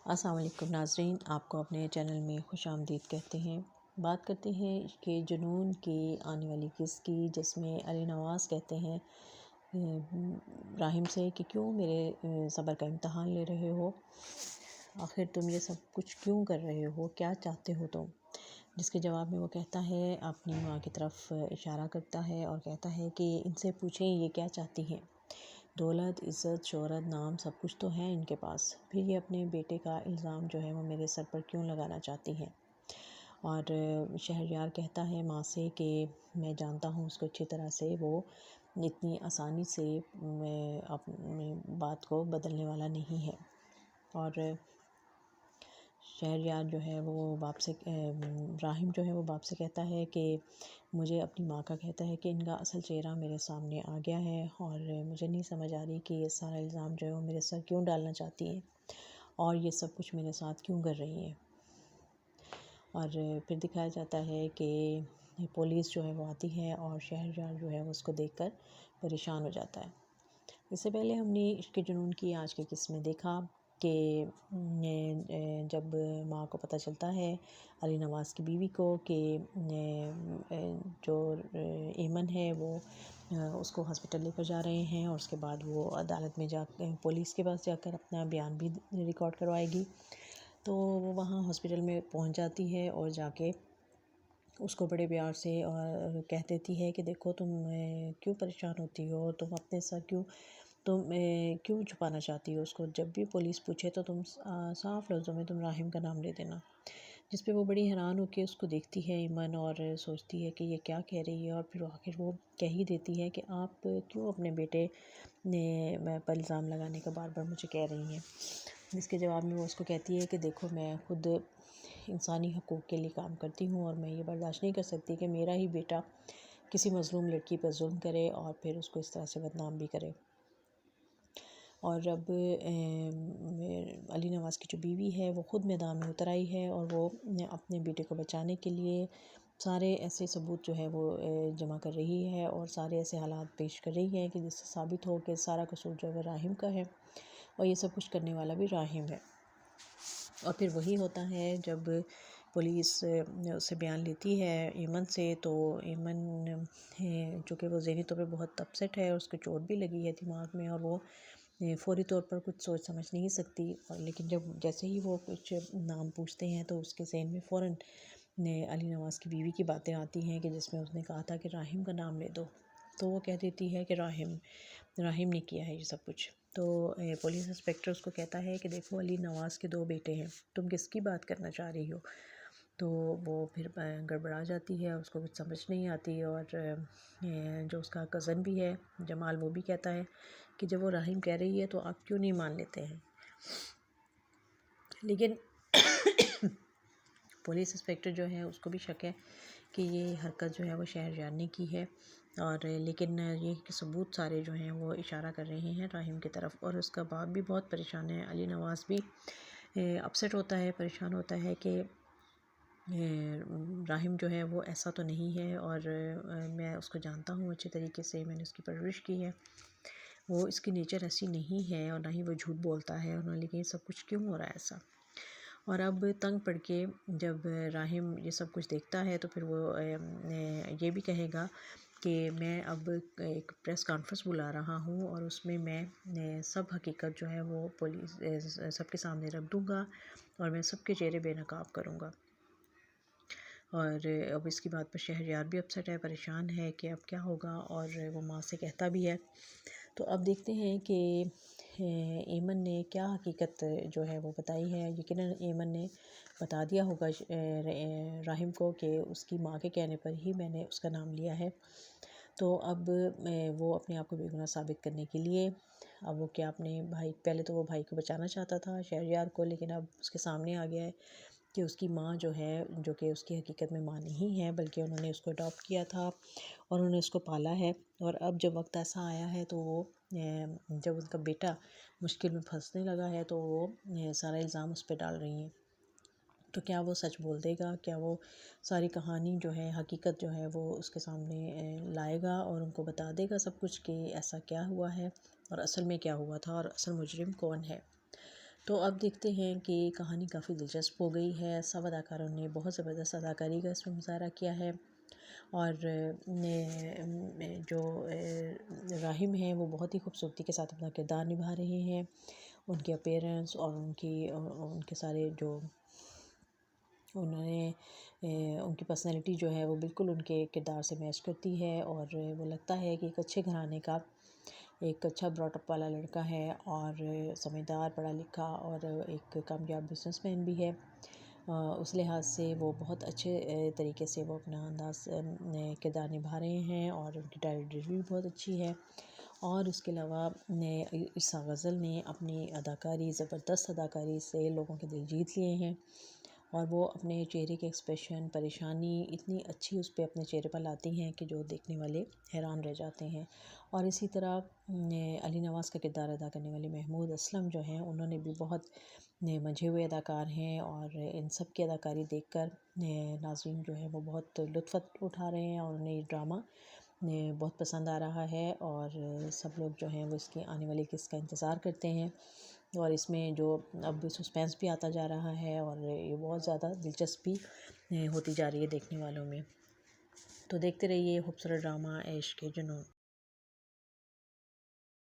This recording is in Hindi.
अस्सलाम वालेकुम नाज़रीन, आपको अपने चैनल में खुशामदीद कहते हैं। बात करते हैं कि जुनून की आने वाली किस्त की, जिसमें अली नवाज़ कहते हैं राहिम से कि क्यों मेरे सब्र का इम्तहान ले रहे हो, आखिर तुम ये सब कुछ क्यों कर रहे हो, क्या चाहते हो तुम। जिसके जवाब में वो कहता है, अपनी माँ की तरफ इशारा करता है और कहता है कि इनसे पूछें ये क्या चाहती हैं। दौलत, इज़्ज़त, शोहरत, नाम सब कुछ तो है इनके पास, फिर ये अपने बेटे का इल्ज़ाम जो है वो मेरे सर पर क्यों लगाना चाहती हैं। और शहरयार कहता है माँ से कि मैं जानता हूँ उसको अच्छी तरह से, वो इतनी आसानी से अपनी बात को बदलने वाला नहीं है। और शहरयार जो है वो बाप से राहिम जो है वो बाप से कहता है कि मुझे अपनी माँ का कहता है कि इनका असल चेहरा मेरे सामने आ गया है और मुझे नहीं समझ आ रही कि ये सारा इल्ज़ाम जो है वो मेरे सर क्यों डालना चाहती है और ये सब कुछ मेरे साथ क्यों कर रही है। और फिर दिखाया जाता है कि पुलिस जो है वो आती है और शहरयार जो है वो उसको देखकर परेशान हो जाता है। इससे पहले हमने इश्क जुनून की आज की किस्म में देखा कि जब माँ को पता चलता है अली नवाज़ की बीवी को कि जो एमन है वो उसको हॉस्पिटल लेकर जा रहे हैं और उसके बाद वो अदालत में जा पुलिस के पास जाकर अपना बयान भी रिकॉर्ड करवाएगी, तो वो वहाँ हॉस्पिटल में पहुँच जाती है और जाके उसको बड़े प्यार से और कह देती है कि देखो तुम क्यों परेशान होती हो, तुम अपने सर क्यों छुपाना चाहती हो उसको, जब भी पुलिस पूछे तो तुम साफ लफ्ज़ों में तुम राहिम का नाम ले देना। जिस पे वो बड़ी हैरान होकर उसको देखती है ईमन और सोचती है कि ये क्या कह रही है, और फिर आखिर वो कह ही देती है कि आप क्यों अपने बेटे ने पर इल्ज़ाम लगाने का बार बार मुझे कह रही हैं। जिसके जवाब में वो उसको कहती है कि देखो मैं खुद इंसानी हकूक़ के लिए काम करती हूँ और मैं ये बर्दाश्त नहीं कर सकती कि मेरा ही बेटा किसी मज़लूम लड़की पर जुल्म करे और फिर उसको इस तरह से बदनाम भी करे। और अब अली नवाज़ की जो बीवी है वो ख़ुद मैदान में उतर आई है और वो अपने बेटे को बचाने के लिए सारे ऐसे सबूत जो है वो जमा कर रही है और सारे ऐसे हालात पेश कर रही है कि जिससे साबित हो कि सारा कसूर जो है राहिम का है और ये सब कुछ करने वाला भी राहिम है। और फिर वही होता है जब पुलिस उससे बयान लेती है ईमन से, तो ईमन चूँकि वो ज़हनी तौर पे बहुत अपसेट है और उसको चोट भी लगी है दिमाग में और वो फ़ौरी तौर पर कुछ सोच समझ नहीं सकती, और लेकिन जब जैसे ही वो कुछ नाम पूछते हैं तो उसके ज़हन में फ़ौरन अली नवाज़ की बीवी की बातें आती हैं कि जिसमें उसने कहा था कि राहिम का नाम ले दो, तो वो कह देती है कि राहिम ने किया है ये सब कुछ। तो पुलिस इंस्पेक्टर उसको कहता है कि देखो अली नवाज़ के 2 बेटे हैं, तुम किसकी बात करना चाह रही हो। तो वो फिर गड़बड़ा जाती है, उसको कुछ समझ नहीं आती। और जो उसका कज़न भी है जमाल, वो भी कहता है कि जब वो राहिम कह रही है तो आप क्यों नहीं मान लेते हैं। लेकिन पुलिस इंस्पेक्टर जो है उसको भी शक है कि ये हरकत जो है वो शहरयार ने की है, और लेकिन ये कि सबूत सारे जो हैं वो इशारा कर रहे हैं राहिम की तरफ। और उसका बाप भी बहुत परेशान है, अली नवाज़ भी अपसेट होता है, परेशान होता है कि राहिम जो है वो ऐसा तो नहीं है, और मैं उसको जानता हूँ अच्छे तरीके से, मैंने उसकी परवरिश की है, वो इसकी नेचर ऐसी नहीं है और ना ही वो झूठ बोलता है, और ना लेकिन ये सब कुछ क्यों हो रहा है ऐसा। और अब तंग पड़ के जब राहिम ये सब कुछ देखता है तो फिर वो ये भी कहेगा कि मैं अब एक प्रेस कॉन्फ्रेंस बुला रहा हूँ और उसमें मैं सब हकीकत जो है वो पुलिस सबके सामने रख दूँगा और मैं सबके चेहरे बेनकाब करूँगा। और अब इसकी बात पर शहरयार भी अपसेट है, परेशान है कि अब क्या होगा, और वो माँ से कहता भी है। तो अब देखते हैं कि ईमन ने क्या हकीकत जो है वो बताई है। यकीनन ईमन ने बता दिया होगा राहिम को कि उसकी माँ के कहने पर ही मैंने उसका नाम लिया है। तो अब वो अपने आप को बेगुनाह साबित करने के लिए अब वो क्या अपने भाई, पहले तो वो भाई को बचाना चाहता था शहरयार को, लेकिन अब उसके सामने आ गया है कि उसकी माँ जो है, जो कि उसकी हकीकत में माँ नहीं है बल्कि उन्होंने उसको अडॉप्ट किया था और उन्होंने उसको पाला है। और अब जब वक्त ऐसा आया है तो वो जब उनका बेटा मुश्किल में फंसने लगा है तो वो सारा इल्ज़ाम उस पर डाल रही हैं। तो क्या वो सच बोल देगा, क्या वो सारी कहानी जो है, हकीकत जो है वो उसके सामने लाएगा और उनको बता देगा सब कुछ कि ऐसा क्या हुआ है और असल में क्या हुआ था और असल मुजरिम कौन है। तो अब देखते हैं कि कहानी काफ़ी दिलचस्प हो गई है। सब अदाकारों ने बहुत ज़बरदस्त अदाकारी का इसमें मुज़ाहरा किया है और जो राहिम हैं वो बहुत ही खूबसूरती के साथ अपना किरदार निभा रहे हैं। उनके अपीयरेंस और उनके सारे जो उन्होंने उनकी पर्सनैलिटी जो है वो बिल्कुल उनके किरदार से मैच करती है और वो लगता है कि एक अच्छे घराने का एक अच्छा ब्रॉटअप वाला लड़का है और समझदार, पढ़ा लिखा और एक कामयाब बिजनेसमैन भी है। उस लिहाज से वो बहुत अच्छे तरीके से वो अपना अंदाज़ किरदार निभा रहे हैं और उनकी डायरेक्ट डिलीवरी भी बहुत अच्छी है। और उसके अलावा ईसा गज़ल ने अपनी अदाकारी ज़बरदस्त अदाकारी से लोगों के दिल जीत लिए हैं और वो अपने चेहरे के एक्सप्रेशन, परेशानी इतनी अच्छी उस पे अपने चेहरे पर लाती हैं कि जो देखने वाले हैरान रह जाते हैं। और इसी तरह अली नवाज़ का किरदार अदा करने वाले महमूद असलम जो हैं उन्होंने भी बहुत मंझे हुए अदाकार हैं और इन सब की अदाकारी देखकर नाज़रीन जो है वो बहुत लुत्फ़ उठा रहे हैं और उन्हें ये ड्रामा बहुत पसंद आ रहा है और सब लोग जो हैं वो इसकी आने वाली किस्त का इंतज़ार करते हैं। और इसमें जो अब सस्पेंस भी आता जा रहा है और ये बहुत ज़्यादा दिलचस्पी होती जा रही है देखने वालों में। तो देखते रहिए खूबसूरत ड्रामा इश्क के जुनून।